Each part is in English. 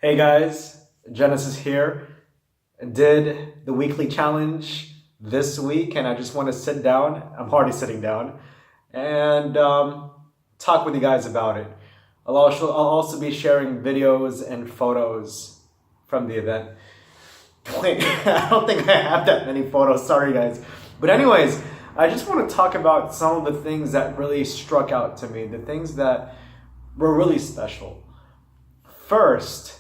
Hey guys, Genesis here. Did the weekly challenge this week, and I just want to sit down. I'm already sitting down and talk with you guys about it. I'll also be sharing videos and photos from the event. Wait, I don't think I have that many photos. Sorry, guys. But anyways, I just want to talk about some of the things that really struck out to me, the things that were really special. First,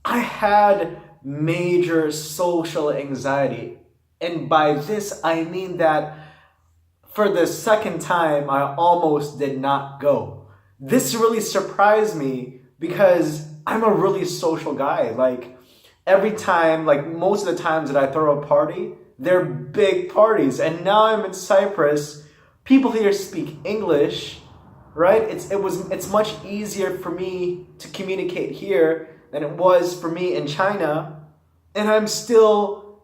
I had major social anxiety. And by this, I mean that for the second time, I almost did not go. This really surprised me because I'm a really social guy. Like every time, like most of the times that I throw a party, they're big parties. And now I'm in Cyprus. People here speak English, right? It's much easier for me to communicate here than it was for me in China. And I'm still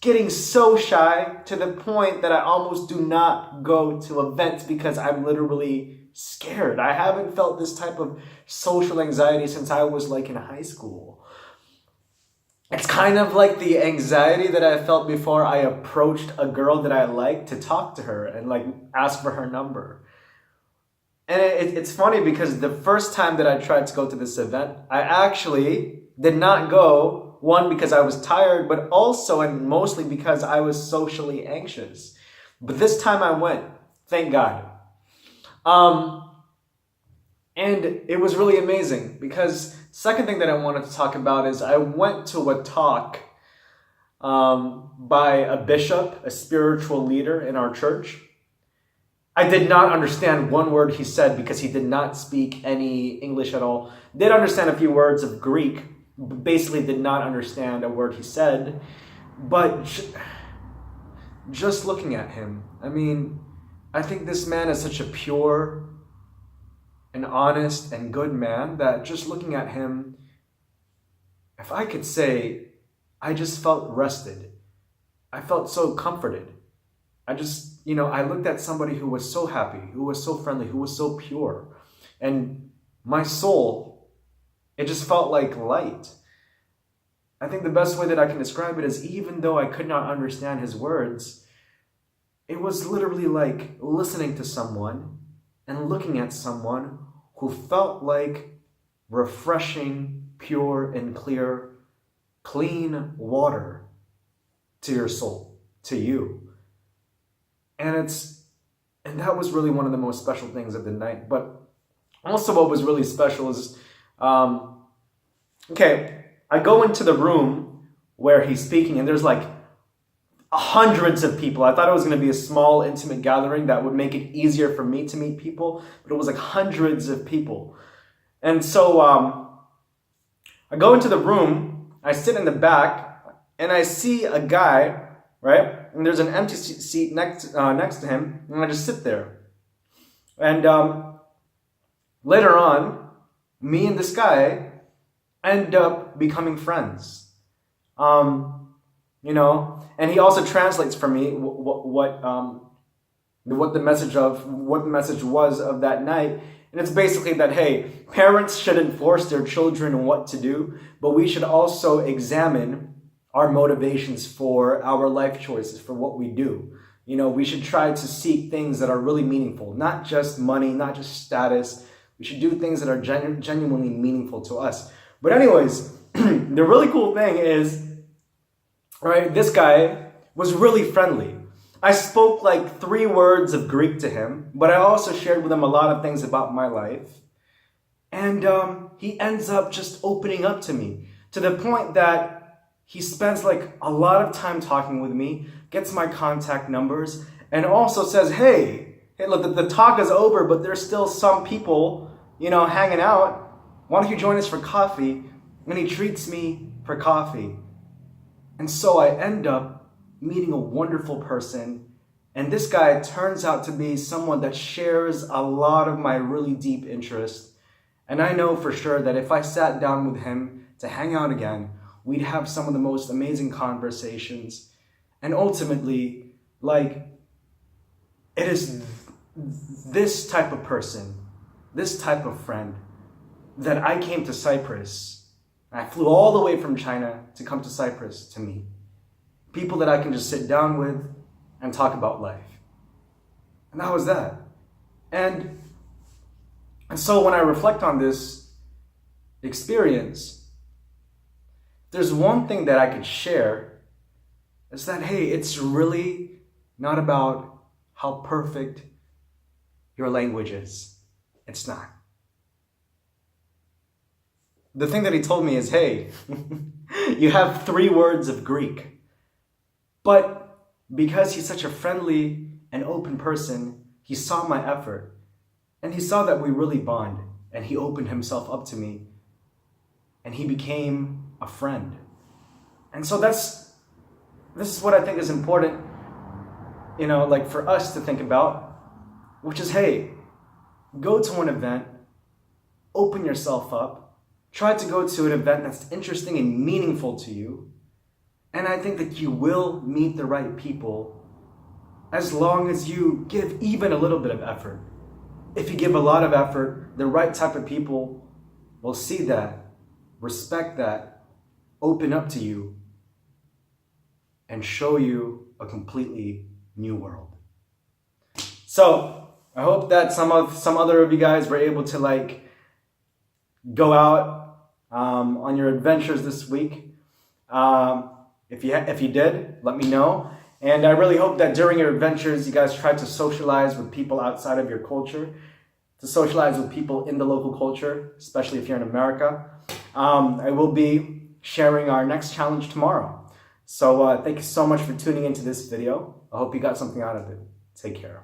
getting so shy to the point that I almost do not go to events because I'm literally scared. I haven't felt this type of social anxiety since I was like in high school. It's kind of like the anxiety that I felt before I approached a girl that I liked to talk to her and like ask for her number. And it's funny because the first time that I tried to go to this event, I actually did not go. One, because I was tired, but also and mostly because I was socially anxious. But this time I went, thank God. And it was really amazing because second thing that I wanted to talk about is I went to a talk by a bishop, a spiritual leader in our church. I did not understand one word he said because he did not speak any English at all. Did understand a few words of Greek, but basically did not understand a word he said. But just looking at him, I mean, I think this man is such a pure and honest and good man that just looking at him, if I could say, I just felt rested. I felt so comforted. I looked at somebody who was so happy, who was so friendly, who was so pure. And my soul, it just felt like light. I think the best way that I can describe it is even though I could not understand his words, it was literally like listening to someone and looking at someone who felt like refreshing, pure and clear, clean water to your soul, to you. And that was really one of the most special things of the night. But also what was really special is, I go into the room where he's speaking and there's like hundreds of people. I thought it was going to be a small, intimate gathering that would make it easier for me to meet people, but it was like hundreds of people. And so I go into the room, I sit in the back, and I see a guy, right? And there's an empty seat next to him, and I just sit there. And later on, me and this guy end up becoming friends. And he also translates for me what the message was of that night. And it's basically that, hey, parents shouldn't force their children what to do, but we should also examine our motivations for our life choices, for what we do. We should try to seek things that are really meaningful, not just money, not just status. We should do things that are genuinely meaningful to us. But anyways, the really cool thing is, right, this guy was really friendly. I spoke like 3 words of Greek to him, but I also shared with him a lot of things about my life. And he ends up just opening up to me to the point that he spends like a lot of time talking with me, gets my contact numbers, and also says, hey, look, the talk is over, but there's still some people, hanging out. Why don't you join us for coffee? And he treats me for coffee. And so I end up meeting a wonderful person. And this guy turns out to be someone that shares a lot of my really deep interests. And I know for sure that if I sat down with him to hang out again, we'd have some of the most amazing conversations. And ultimately, like, it is this type of person, this type of friend that I came to Cyprus And I flew all the way from China to come to Cyprus to meet people that I can just sit down with and talk about life. And that was that. And so when I reflect on this experience, there's one thing that I could share, is that, hey, it's really not about how perfect your language is. It's not. The thing that he told me is, hey, you have 3 words of Greek, but because he's such a friendly and open person, he saw my effort, and he saw that we really bond, and he opened himself up to me, and he became a friend. And so this is what I think is important, like for us to think about, which is, hey, go to an event, open yourself up, try to go to an event that's interesting and meaningful to you, and I think that you will meet the right people as long as you give even a little bit of effort. If you give a lot of effort, the right type of people will see that, respect that, open up to you, and show you a completely new world. So I hope that some other of you guys were able to go out on your adventures this week. If you did, let me know. And I really hope that during your adventures, you guys try to socialize with people outside of your culture, to socialize with people in the local culture, especially if you're in America. I will be sharing our next challenge tomorrow. So thank you so much for tuning into this video. I hope you got something out of it. Take care.